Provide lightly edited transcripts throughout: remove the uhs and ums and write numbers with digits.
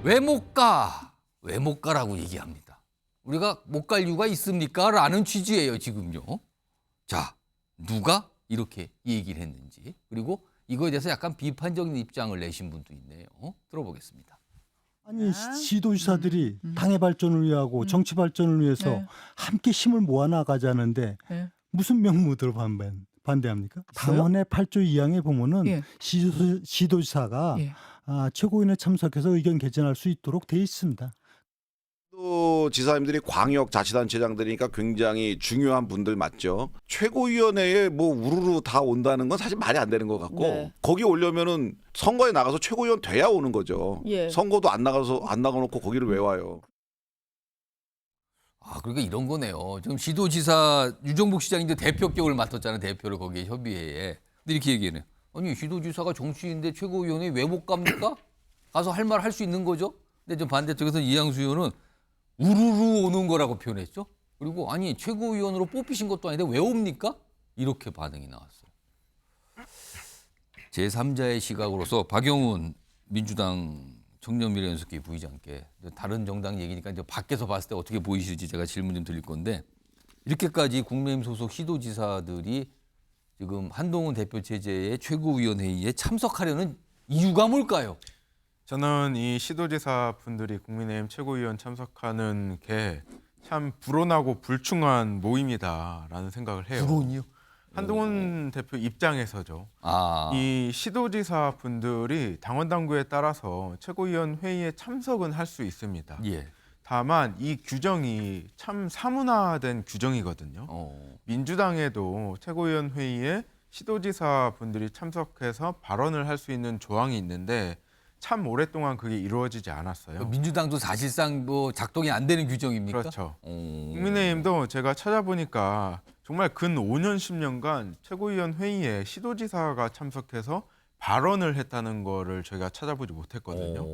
왜 못 가? 왜 못 가라고 얘기합니다. 우리가 못 갈 이유가 있습니까? 라는 취지예요, 지금요. 자, 누가 이렇게 얘기를 했는지, 그리고 이거에 대해서 약간 비판적인 입장을 내신 분도 있네요. 들어보겠습니다. 아니 시도지사들이 당의 발전을 위하고 정치 발전을 위해서 네. 함께 힘을 모아 나가자는데 네. 무슨 명목으로 반대합니까? 당원의 8조 2항에 보면은 예. 시도지사가 예. 최고위원회 참석해서 의견 개진할 수 있도록 돼 있습니다. 또 지사님들이 광역자치단체장들이니까 굉장히 중요한 분들 맞죠. 최고위원회에 뭐 우르르 다 온다는 건 사실 말이 안 되는 것 같고 네. 거기 오려면은 선거에 나가서 최고위원 돼야 오는 거죠. 예. 선거도 안 나가놓고 거기를 왜 와요? 그러니까 이런 거네요. 지금 시도지사 유정복 시장이 이제 대표격을 맡았잖아요. 대표를 거기에 협의회에. 근데 이렇게 얘기해요. 아니 시도지사가 정치인인데 최고위원회 왜 못 갑니까? 가서 할 말 할 수 있는 거죠. 근데 좀 반대쪽에서 이양수 의원은 우르르 오는 거라고 표현했죠. 그리고 아니 최고위원으로 뽑히신 것도 아닌데 왜 옵니까? 이렇게 반응이 나왔어요. 제3자의 시각으로서 박영훈 민주당 청년미래연습회 부의장께 다른 정당 얘기니까 이제 밖에서 봤을 때 어떻게 보이실지 제가 질문 좀 드릴 건데 이렇게까지 국민의힘 소속 시도지사들이 지금 한동훈 대표 체제의 최고위원회의에 참석하려는 이유가 뭘까요? 저는 이 시도지사 분들이 국민의힘 최고위원 참석하는 게 참 불온하고 불충한 모임이다라는 생각을 해요. 불온이요? 한동훈 대표 입장에서죠. 아, 이 시도지사 분들이 당원 당규에 따라서 최고위원 회의에 참석은 할 수 있습니다. 예. 다만 이 규정이 참 사문화된 규정이거든요. 민주당에도 최고위원 회의에 시도지사 분들이 참석해서 발언을 할 수 있는 조항이 있는데 참 오랫동안 그게 이루어지지 않았어요. 민주당도 사실상 뭐 작동이 안 되는 규정입니까? 그렇죠. 국민의힘도 제가 찾아보니까 정말 근 5년, 10년간 최고위원 회의에 시도지사가 참석해서 발언을 했다는 거를 저희가 찾아보지 못했거든요.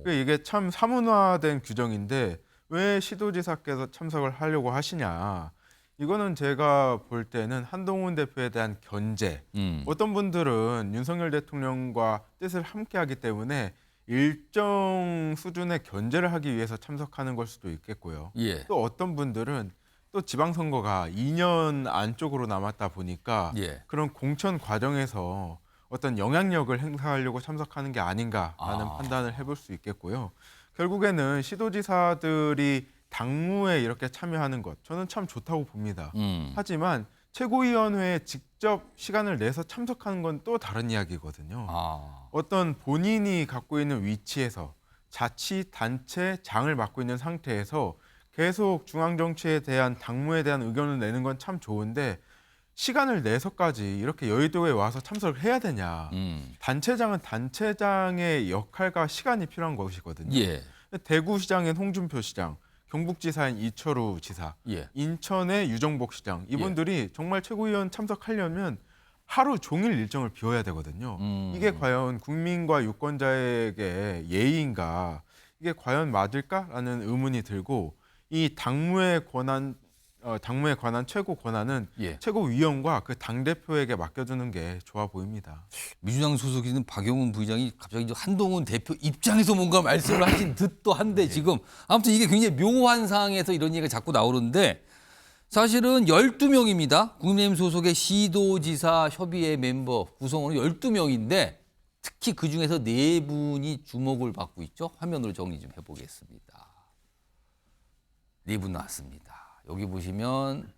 그러니까 이게 참 사문화된 규정인데 왜 시도지사께서 참석을 하려고 하시냐. 이거는 제가 볼 때는 한동훈 대표에 대한 견제. 어떤 분들은 윤석열 대통령과 뜻을 함께하기 때문에 일정 수준의 견제를 하기 위해서 참석하는 걸 수도 있겠고요. 예. 또 어떤 분들은 또 지방선거가 2년 안쪽으로 남았다 보니까 예. 그런 공천 과정에서 어떤 영향력을 행사하려고 참석하는 게 아닌가라는 판단을 해볼 수 있겠고요. 결국에는 시도지사들이 당무에 이렇게 참여하는 것 저는 참 좋다고 봅니다. 하지만 최고위원회에 직접 시간을 내서 참석하는 건 또 다른 이야기거든요. 어떤 본인이 갖고 있는 위치에서 자치단체장을 맡고 있는 상태에서 계속 중앙정치에 대한 당무에 대한 의견을 내는 건 참 좋은데 시간을 내서까지 이렇게 여의도에 와서 참석을 해야 되냐. 단체장은 단체장의 역할과 시간이 필요한 것이거든요. 예. 대구시장엔 홍준표 시장, 경북지사인 이철우 지사, 예. 인천의 유정복 시장 이분들이 정말 최고위원 참석하려면 하루 종일 일정을 비워야 되거든요. 이게 과연 국민과 유권자에게 예의인가? 이게 과연 맞을까라는 의문이 들고 이 당무에 관한 최고 권한은 예. 최고위원과 그 당대표에게 맡겨두는 게 좋아 보입니다. 민주당 소속인 박영훈 부의장이 갑자기 한동훈 대표 입장에서 뭔가 말씀을 하신 듯도 한데 지금 아무튼 이게 굉장히 묘한 상황에서 이런 얘기가 자꾸 나오는데 사실은 12명입니다. 국민의힘 소속의 시도지사 협의회 멤버 구성원은 12명인데 특히 그중에서 4분이 주목을 받고 있죠. 화면으로 정리 좀 해보겠습니다. 4분 나왔습니다. 여기 보시면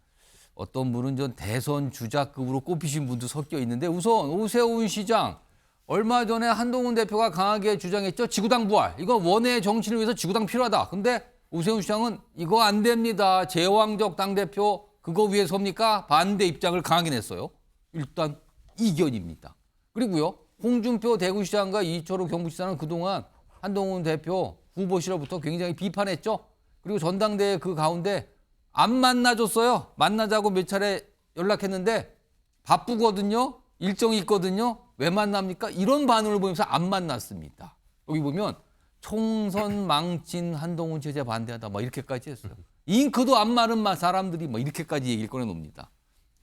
어떤 분은 전 대선 주자급으로 꼽히신 분도 섞여 있는데 우선 오세훈 시장 얼마 전에 한동훈 대표가 강하게 주장했죠. 지구당 부활. 이거 원외 정치를 위해서 지구당 필요하다. 근데 오세훈 시장은 이거 안 됩니다. 제왕적 당대표 그거 위해 섭니까? 반대 입장을 강하게 냈어요. 일단 이견입니다. 그리고요. 홍준표 대구시장과 이철우 경북지사는 그동안 한동훈 대표 후보시로부터 굉장히 비판했죠. 그리고 전당대회 그 가운데 안 만나줬어요. 만나자고 몇 차례 연락했는데 바쁘거든요. 일정이 있거든요. 왜 만납니까? 이런 반응을 보면서 안 만났습니다. 여기 보면 총선 망친 한동훈 체제 반대하다 막 이렇게까지 했어요. 잉크도 안 마른 사람들이 막 이렇게까지 얘기를 꺼내놉니다.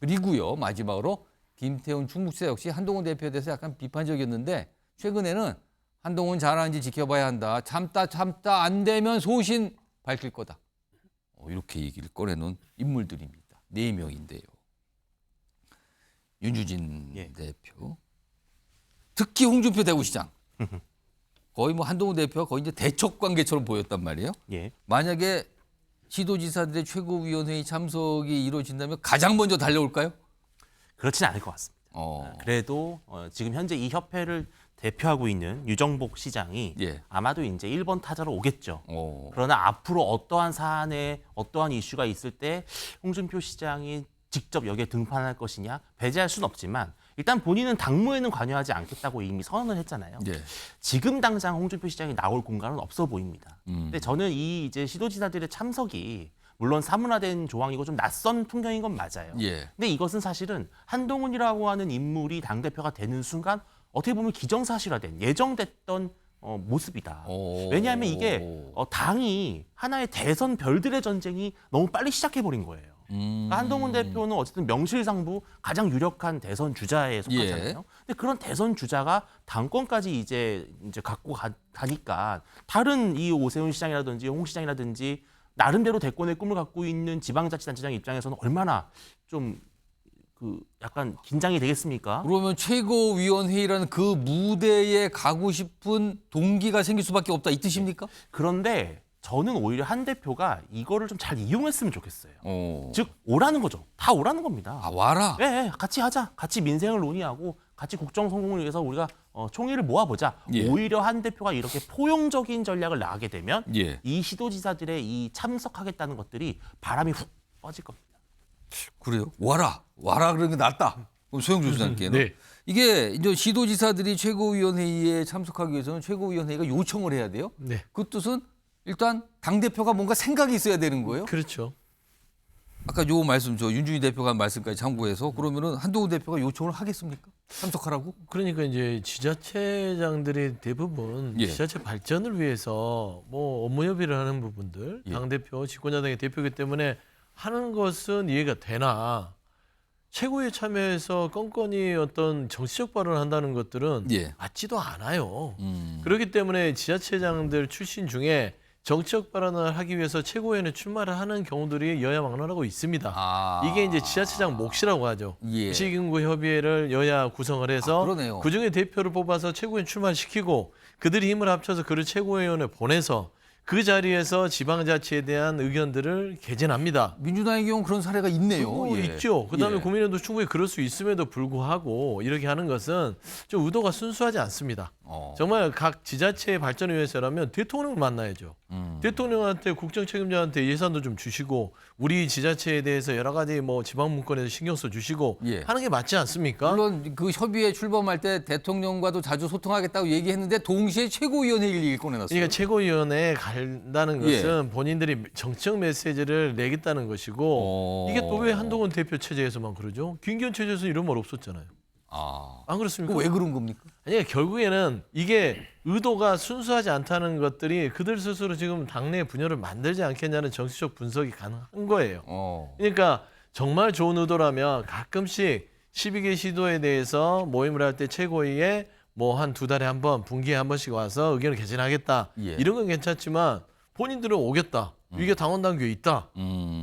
그리고요. 마지막으로 김태훈 충북지사 역시 한동훈 대표에 대해서 약간 비판적이었는데 최근에는 한동훈 잘하는지 지켜봐야 한다. 참다 안 되면 소신 밝힐 거다. 이렇게 얘기를 꺼내놓은 인물들입니다. 4명인데요. 윤주진 예. 대표, 특히 홍준표 대구시장. 거의 뭐 한동훈 대표가 거의 이제 대척 관계처럼 보였단 말이에요. 예. 만약에 시도지사들의 최고위원회의 참석이 이루어진다면 가장 먼저 달려올까요? 그렇진 않을 것 같습니다. 그래도 지금 현재 이 협회를 대표하고 있는 유정복 시장이 예. 아마도 이제 1번 타자로 오겠죠. 어. 그러나 앞으로 어떠한 사안에 어떠한 이슈가 있을 때 홍준표 시장이 직접 여기에 등판할 것이냐 배제할 수는 없지만 일단 본인은 당무에는 관여하지 않겠다고 이미 선언을 했잖아요. 예. 지금 당장 홍준표 시장이 나올 공간은 없어 보입니다. 음. 근데 저는 이 이제 시도지사들의 참석이 물론 사문화된 조항이고 좀 낯선 풍경인 건 맞아요. 예. 근데 이것은 사실은 한동훈이라고 하는 인물이 당대표가 되는 순간 어떻게 보면 기정사실화된 예정됐던 모습이다. 오. 왜냐하면 이게 당이 하나의 대선 별들의 전쟁이 너무 빨리 시작해버린 거예요. 그러니까 한동훈 대표는 어쨌든 명실상부 가장 유력한 대선 주자에 속하잖아요. 예. 근데 그런 대선 주자가 당권까지 이제 갖고 가니까 다른 이 오세훈 시장이라든지 홍 시장이라든지 나름대로 대권의 꿈을 갖고 있는 지방자치단체장 입장에서는 얼마나 좀 약간 긴장이 되겠습니까? 그러면 최고위원회의라는 그 무대에 가고 싶은 동기가 생길 수밖에 없다 이 뜻입니까? 그런데 저는 오히려 한 대표가 이거를 좀 잘 이용했으면 좋겠어요. 어. 즉 오라는 거죠. 다 오라는 겁니다. 아 와라. 예, 같이 하자. 같이 민생을 논의하고 같이 국정 성공을 위해서 우리가 총의를 모아보자. 예. 오히려 한 대표가 이렇게 포용적인 전략을 나가게 되면 예. 이 시도지사들의 이 참석하겠다는 것들이 바람이 훅 빠질 겁니다. 그래요? 와라 그러는 게 낫다. 그럼 소영주 소장님께는 네. 이게 이제 시도지사들이 최고위원회의에 참석하기 위해서는 최고위원회의가 요청을 해야 돼요. 네. 그 뜻은 일단 당 대표가 뭔가 생각이 있어야 되는 거예요. 그렇죠. 아까 요 말씀 저 윤준희 대표가 한 말씀까지 참고해서 그러면은 한동훈 대표가 요청을 하겠습니까? 참석하라고? 그러니까 이제 지자체장들이 대부분 예. 지자체 발전을 위해서 뭐 업무 협의를 하는 부분들 예. 당대표, 집권여당의 대표이기 때문에 하는 것은 이해가 되나 최고위에 참여해서 건건히 어떤 정치적 발언을 한다는 것들은 예. 맞지도 않아요. 음. 그렇기 때문에 지자체장들 출신 중에 정치적 발언을 하기 위해서 최고위원회 출마를 하는 경우들이 여야 막론하고 있습니다. 아. 이게 이제 지자체장 몫이라고 하죠. 예. 시군구 협의회를 여야 구성을 해서 아, 그러네요. 그중에 대표를 뽑아서 최고위원 출마시키고 그들이 힘을 합쳐서 그를 최고위원회 보내서 그 자리에서 지방자치에 대한 의견들을 개진합니다. 민주당의 경우 그런 사례가 있네요. 예. 있죠. 그다음에 예. 국민의힘도 충분히 그럴 수 있음에도 불구하고 이렇게 하는 것은 좀 의도가 순수하지 않습니다. 정말 각 지자체의 발전을 위해서라면 대통령을 만나야죠. 대통령한테 국정책임자한테 예산도 좀 주시고 우리 지자체에 대해서 여러 가지 뭐 지방 문건에서 신경 써 주시고 예. 하는 게 맞지 않습니까? 물론 그 협의회 출범할 때 대통령과도 자주 소통하겠다고 얘기했는데 동시에 최고위원회 얘기를 꺼내놨어요. 그러니까 최고위원회에 간다는 예. 것은 본인들이 정책 메시지를 내겠다는 것이고 이게 또 왜 한동훈 대표 체제에서만 그러죠? 김기현 체제에서 이런 말 없었잖아요. 안 그렇습니까? 왜 그런 겁니까? 아니 결국에는 이게 의도가 순수하지 않다는 것들이 그들 스스로 지금 당내 분열을 만들지 않겠냐는 정치적 분석이 가능한 거예요. 그러니까 정말 좋은 의도라면 가끔씩 12개 시도에 대해서 모임을 할 때 최고위에 뭐 한 2달에 한 번, 분기에 한 번씩 와서 의견을 개진하겠다. 예. 이런 건 괜찮지만 본인들은 오겠다. 이게 당원 당규에 있다.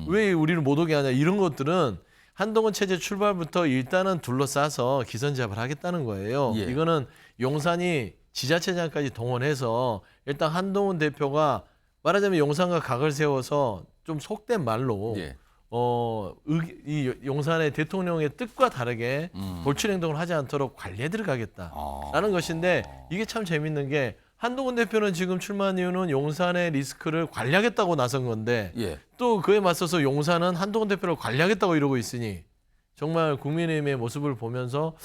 왜 우리를 못 오게 하냐. 이런 것들은 한동훈 체제 출발부터 일단은 둘러싸서 기선제압을 하겠다는 거예요. 예. 이거는 용산이 지자체장까지 동원해서 일단 한동훈 대표가 말하자면 용산과 각을 세워서 좀 속된 말로 예. 이 용산의 대통령의 뜻과 다르게 돌출 행동을 하지 않도록 관리에 들어가겠다라는 것인데 이게 참 재밌는 게 한동훈 대표는 지금 출마한 이유는 용산의 리스크를 관리하겠다고 나선 건데 예. 또 그에 맞서서 용산은 한동훈 대표를 관리하겠다고 이러고 있으니 정말 국민의힘의 모습을 보면서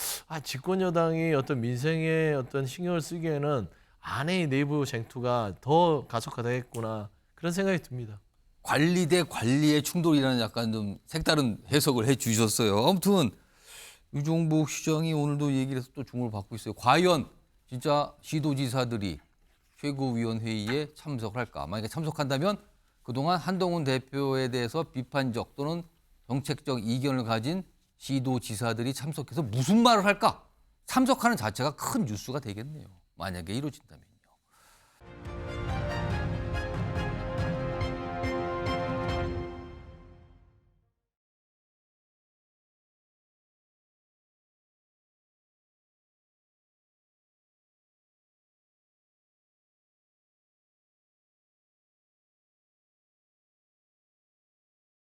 집권 여당이 어떤 민생에 어떤 신경을 쓰기에는 안의 내부 쟁투가 더 가속화되겠구나 그런 생각이 듭니다. 관리 대 관리의 충돌이라는 약간 좀 색다른 해석을 해 주셨어요. 아무튼 유정복 시장이 오늘도 얘기를 해서 또 주목을 받고 있어요. 과연 진짜 시도지사들이 최고위원회의에 참석을 할까? 만약에 참석한다면 그동안 한동훈 대표에 대해서 비판적 또는 정책적 이견을 가진 시도지사들이 참석해서 무슨 말을 할까? 참석하는 자체가 큰 뉴스가 되겠네요. 만약에 이루어진다면요.